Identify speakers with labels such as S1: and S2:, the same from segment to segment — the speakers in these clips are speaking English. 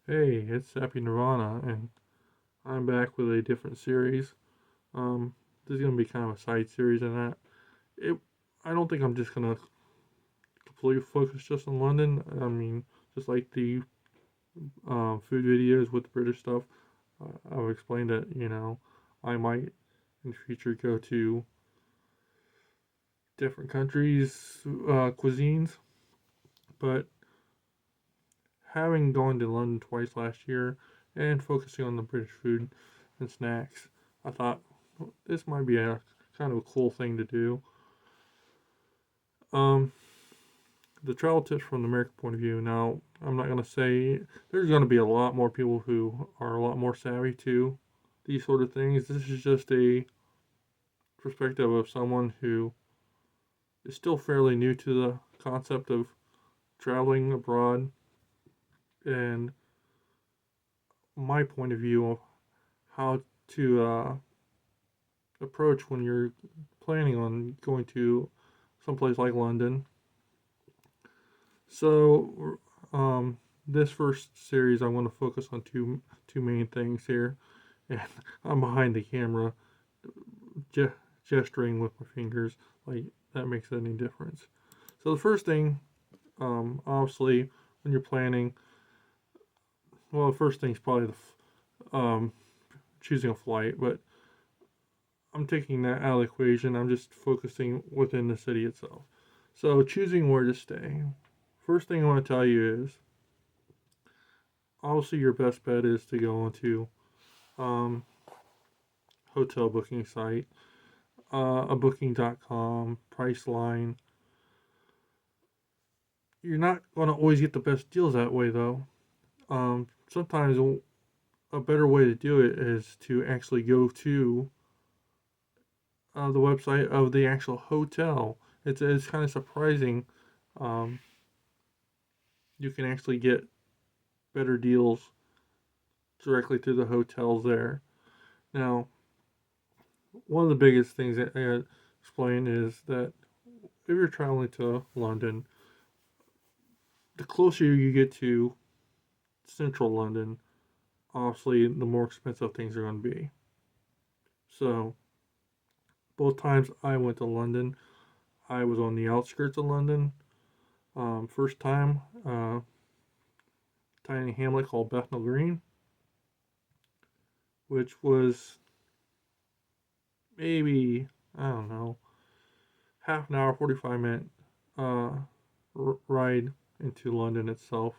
S1: Hey, it's Happy Nirvana, and I'm back with a different series. Um, this is gonna be kind of a side series, and it. I don't think I'm just gonna completely focus just on London. I mean, just like the food videos with the British stuff, I've explained that I might in the future go to different countries' cuisines, but having gone to London twice last year and focusing on the British food and snacks, I thought this might be a kind of a cool thing to do. Um, the travel tips from the American point of view. Now, I'm not going to say there's going to be a lot more people who are a lot more savvy to these sort of things. This is just a perspective of someone who is still fairly new to the concept of traveling abroad and my point of view of how to approach when you're planning on going to someplace like London. So, this first series, I want to focus on two main things here, and I'm behind the camera, ge- gesturing with my fingers, like that makes any difference. So the first thing, obviously, when you're planning, well, the first thing is probably choosing a flight, but I'm taking that out of the equation. I'm just focusing within the city itself. So choosing where to stay. First thing I want to tell you is obviously your best bet is to go onto um, hotel booking site, a booking.com, Priceline. You're not going to always get the best deals that way though. Sometimes a better way to do it is to actually go to the website of the actual hotel. It's kind of surprising. Um, you can actually get better deals directly through the hotels there. Now, one of the biggest things that I explain is that if you're traveling to London, the closer you get to central London, obviously the more expensive things are going to be. So, both times I went to London, I was on the outskirts of London. First time, tiny hamlet called Bethnal Green, which was maybe, I don't know, half an hour, 45-minute uh, ride into London itself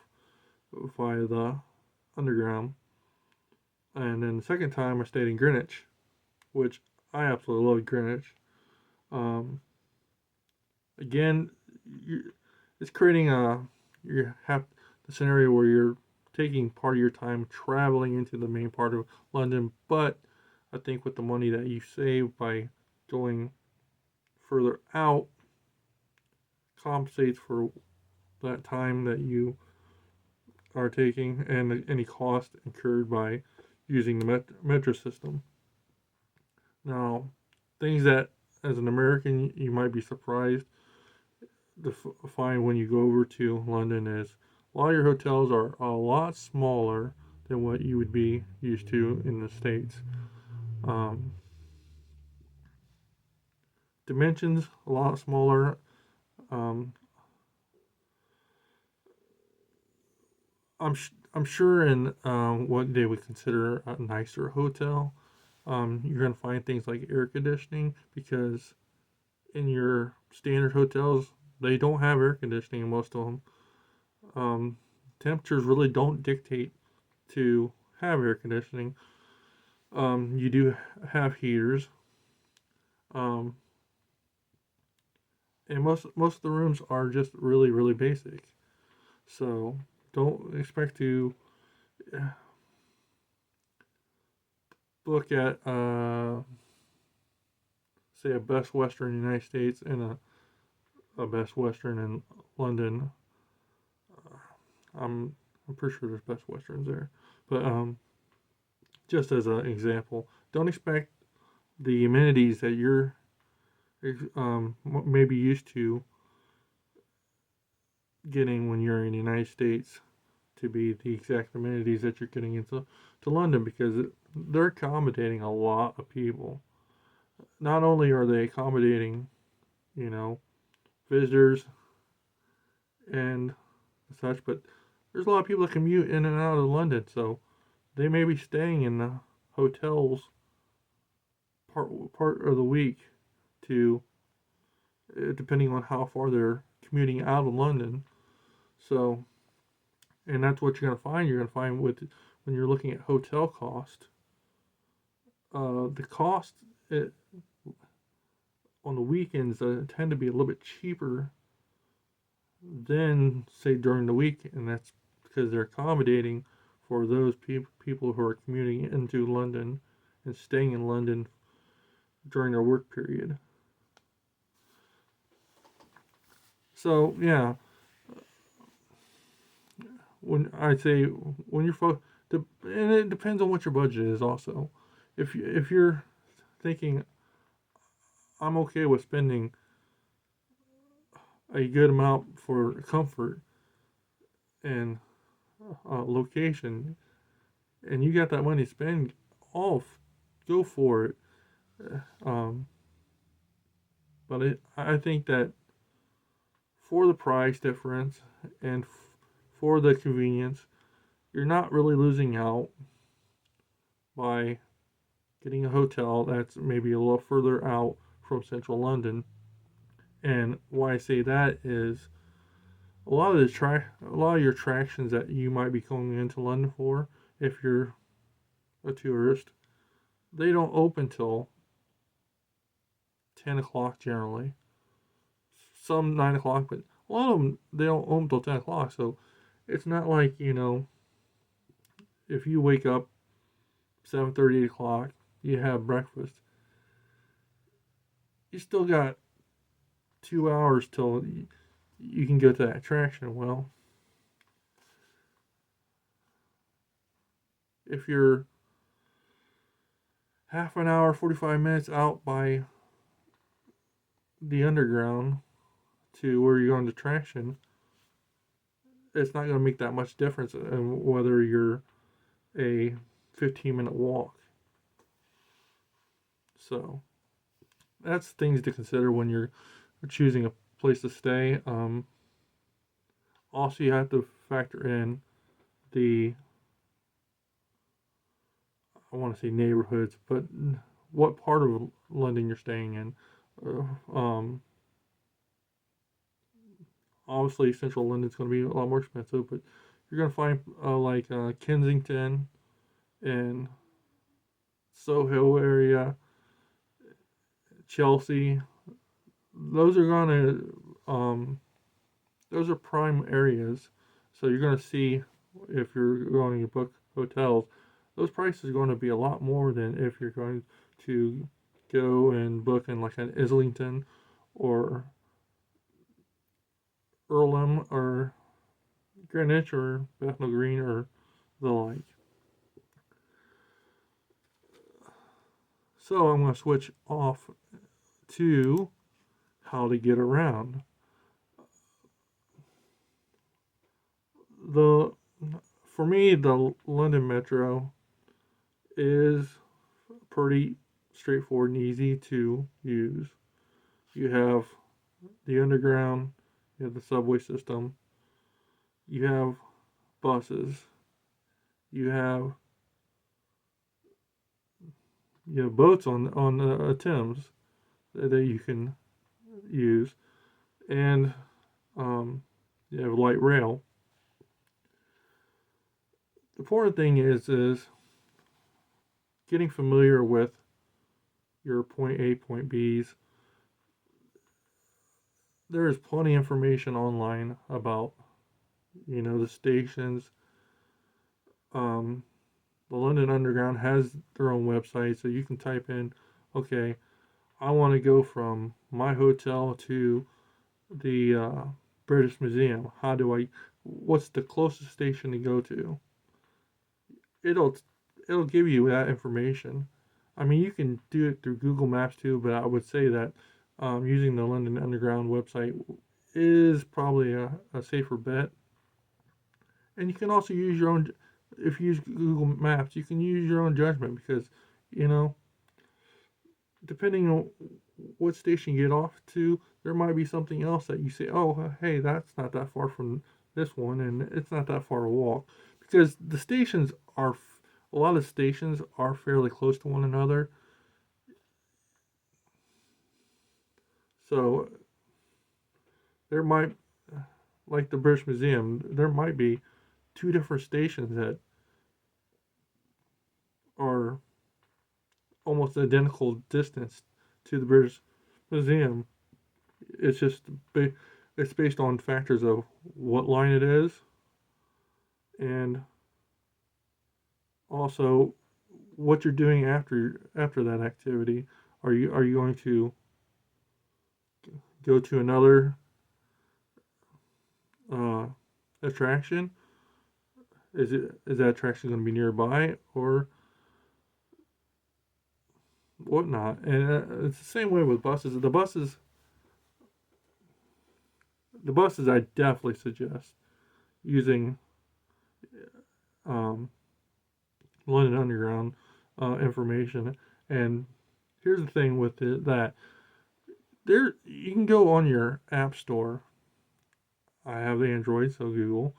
S1: via the underground. And then the second time I stayed in Greenwich, which I absolutely love Greenwich. Um, again, you, it's creating you have the scenario where you're taking part of your time traveling into the main part of London, but I think with the money that you save by going further out compensates for that time that you are taking and any cost incurred by using the metro system. Now, things that as an American you might be surprised to find when you go over to London is a lot of your hotels are a lot smaller than what you would be used to in the States. Um, Dimensions a lot smaller. Um, I'm sure in what they would consider a nicer hotel, you're gonna find things like air conditioning because in your standard hotels they don't have air conditioning in most of them. Um, Temperatures really don't dictate to have air conditioning. You do have heaters, um, and most of the rooms are just really basic. So don't expect to book at say a Best Western in the United States and a Best Western in London. Uh, I'm pretty sure there's Best Westerns there, but just as an example, don't expect the amenities that you're maybe used to getting when you're in the United States to be the exact amenities that you're getting into London, because they're accommodating a lot of people. Not only are they accommodating, you know, visitors and such, but there's a lot of people that commute in and out of London, so they may be staying in the hotels part of the week to, depending on how far they're commuting out of London. So, and that's what you're gonna find. You're gonna find with when you're looking at hotel cost, the cost it, on the weekends tend to be a little bit cheaper than say during the week, and that's because they're accommodating for those people who are commuting into London and staying in London during their work period. So yeah, when I say when you're and it depends on what your budget is also. If you're thinking I'm okay with spending a good amount for comfort and location, and you got that money to spend, off, go for it. Um, but I think that for the price difference and for the convenience, you're not really losing out by getting a hotel that's maybe a little further out from central London. And why I say that is a lot of your attractions that you might be going into London for, if you're a tourist, they don't open till 10 o'clock generally. Some 9 o'clock, but a lot of them they don't open till 10 o'clock. So it's not like if you wake up 7:30, 8 o'clock, you have breakfast. You still got 2 hours till you can go to that attraction. Well, if you're half an hour, 45 minutes out by the underground to where you're going to attraction, it's not going to make that much difference in whether you're a 15-minute walk. So that's things to consider when you're choosing a place to stay. Also, you have to factor in the, I want to say neighborhoods, but what part of London you're staying in. Obviously, central London's going to be a lot more expensive, but you're going to find like Kensington and Soho area, Chelsea. Those are going to those are prime areas. So you're going to see, if you're going to book hotels, those prices are going to be a lot more than if you're going to go and book in like an Islington or Earlham or Greenwich or Bethnal Green or the like. So I'm going to switch off to how to get around. The For me, the London Metro is pretty straightforward and easy to use. You have the underground, you have the subway system, you have buses, you have boats on the Thames that you can use, and you have light rail. The important thing is getting familiar with your point A, point B's. There is plenty of information online about the stations. Um, the London Underground has their own website, so you can type in, okay, I want to go from my hotel to the British Museum. What's the closest station to go to? It'll give you that information. I mean, you can do it through Google Maps too, but I would say that using the London Underground website is probably a safer bet. And you can also use your own, if you use Google Maps, you can use your own judgment because, you know, depending on what station you get off to, there might be something else that you say, oh, hey, that's not that far from this one, and it's not that far to walk. Because the stations are, a lot of stations are fairly close to one another. So there might, like the British Museum, there might be two different stations that are almost identical distance to the British Museum. It's just it's based on factors of what line it is, and also what you're doing after that activity. Are you going to go to another uh, attraction? Is that attraction going to be nearby or whatnot? And it's the same way with buses. The buses I definitely suggest using um, London Underground information. And here's the thing with that there you can go on your app store. I have the Android, so Google,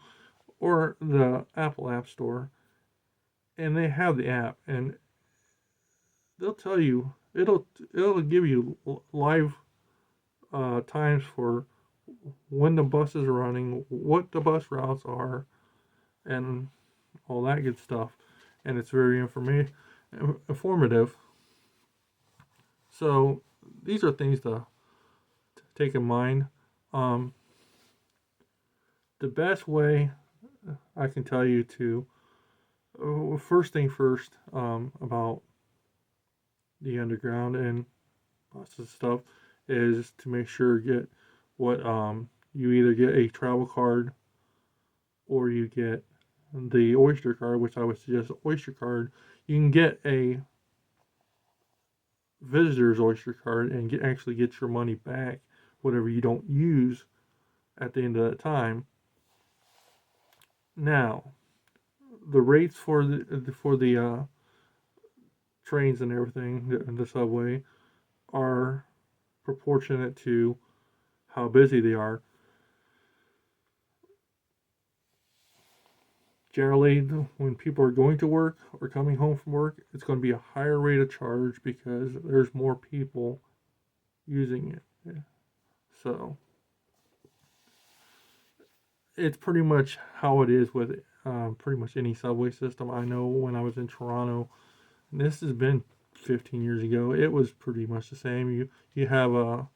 S1: or the Apple App Store, and they have the app, and they'll tell you it'll give you live times for when the buses are running, what the bus routes are, and all that good stuff. And it's very informative. So these are things to take in mind. Um, the best way I can tell you to, first thing first, about the underground and buses stuff is to make sure get what you either get a travel card or you get the Oyster card, which I would suggest Oyster card. You can get a visitor's Oyster card and actually get your money back, whatever you don't use at the end of that time. Now, the rates for the trains and everything, the subway, are proportionate to how busy they are. Generally, when people are going to work or coming home from work, it's going to be a higher rate of charge because there's more people using it. Yeah. So it's pretty much how it is with pretty much any subway system. I know when I was in Toronto, and this has been 15 years ago, it was pretty much the same. You have a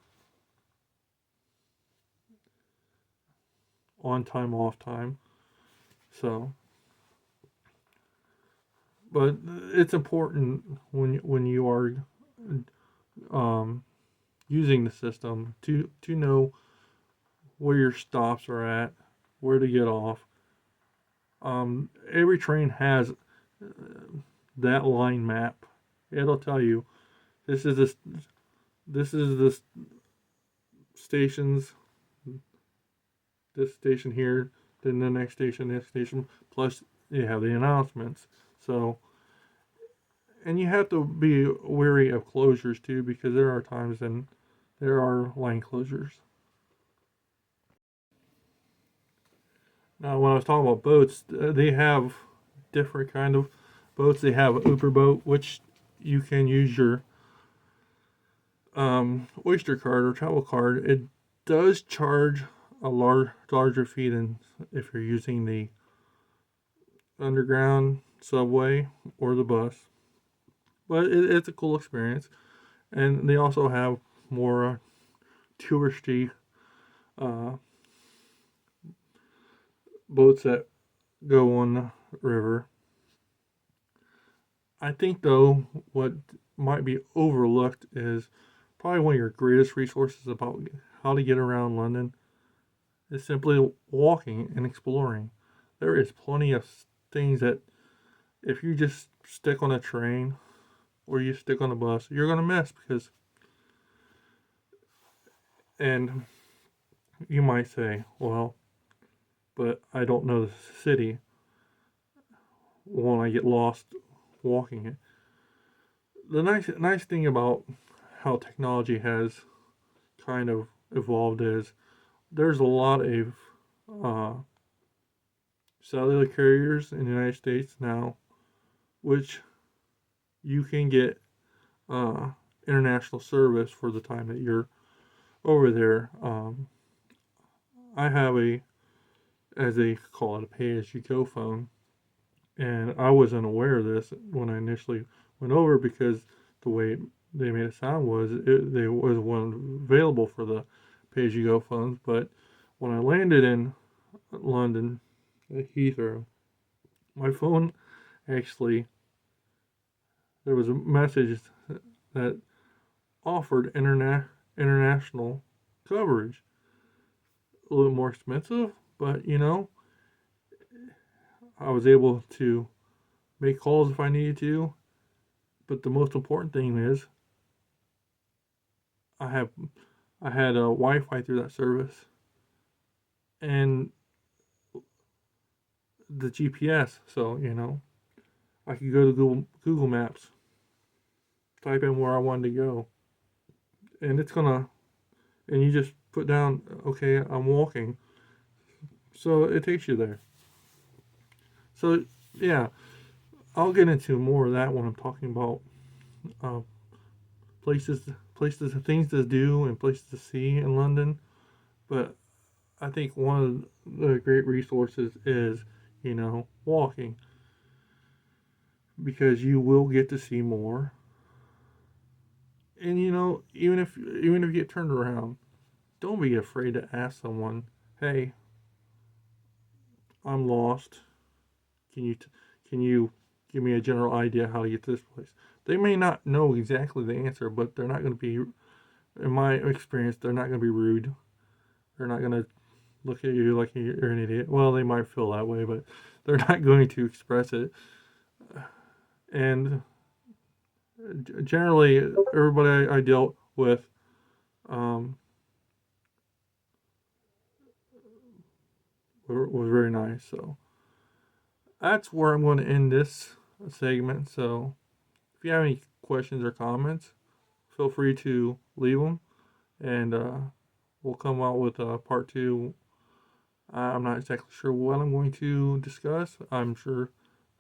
S1: on time off time. So, but it's important when you are um, using the system to know where your stops are at, where to get off. Every train has that line map. It'll tell you this is the stations, this station here, then the next station, next station. Plus, you have the announcements. So, and you have to be wary of closures too, because there are times when there are line closures. Now, when I was talking about boats, they have different kind of boats. They have Uber boat, which you can use your Oyster card or travel card. It does charge a larger fee than if you're using the underground subway or the bus, but it's a cool experience. And they also have more touristy uh, boats that go on the river. I think though what might be overlooked is probably one of your greatest resources about how to get around London is simply walking and exploring. There is plenty of things that if you just stick on a train or you stick on a bus, you're gonna miss because. And you might say, well, but I don't know the city when I get lost walking it. The nice thing about how technology has kind of evolved is there's a lot of uh, cellular carriers in the United States now, which you can get uh, international service for the time that you're over there. I have as they call it, a pay-as-you-go phone, and I wasn't aware of this when I initially went over because the way they made it sound was there was one available for the pay-as-you-go phones, but when I landed in London at Heathrow, my phone actually there was a message that offered international coverage. A little more expensive, but I was able to make calls if I needed to. But the most important thing is I have I had a Wi-Fi through that service and the GPS, so I could go to Google Maps, type in where I wanted to go, and and you just put down, okay, I'm walking, so it takes you there. So yeah, I'll get into more of that when I'm talking about uh, places, things to do and places to see in London. But I think one of the great resources is, walking because you will get to see more. And even if you get turned around, don't be afraid to ask someone, "Hey, I'm lost. Can you give me a general idea how to get to this place?" They may not know exactly the answer, but they're not going to be, in my experience, they're not going to be rude. They're not going to look at you like you're an idiot. Well, they might feel that way, but they're not going to express it. And generally, everybody I dealt with um, was very nice. So that's where I'm going to end this segment. So if you have any questions or comments, feel free to leave them, and we'll come out with part two. I'm not exactly sure what I'm going to discuss. I'm sure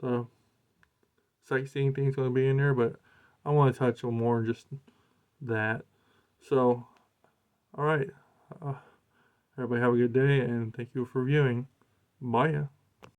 S1: the sightseeing thing is going to be in there, but I want to touch on more just that. So, all right. Uh, Everybody have a good day, and thank you for viewing. Bye.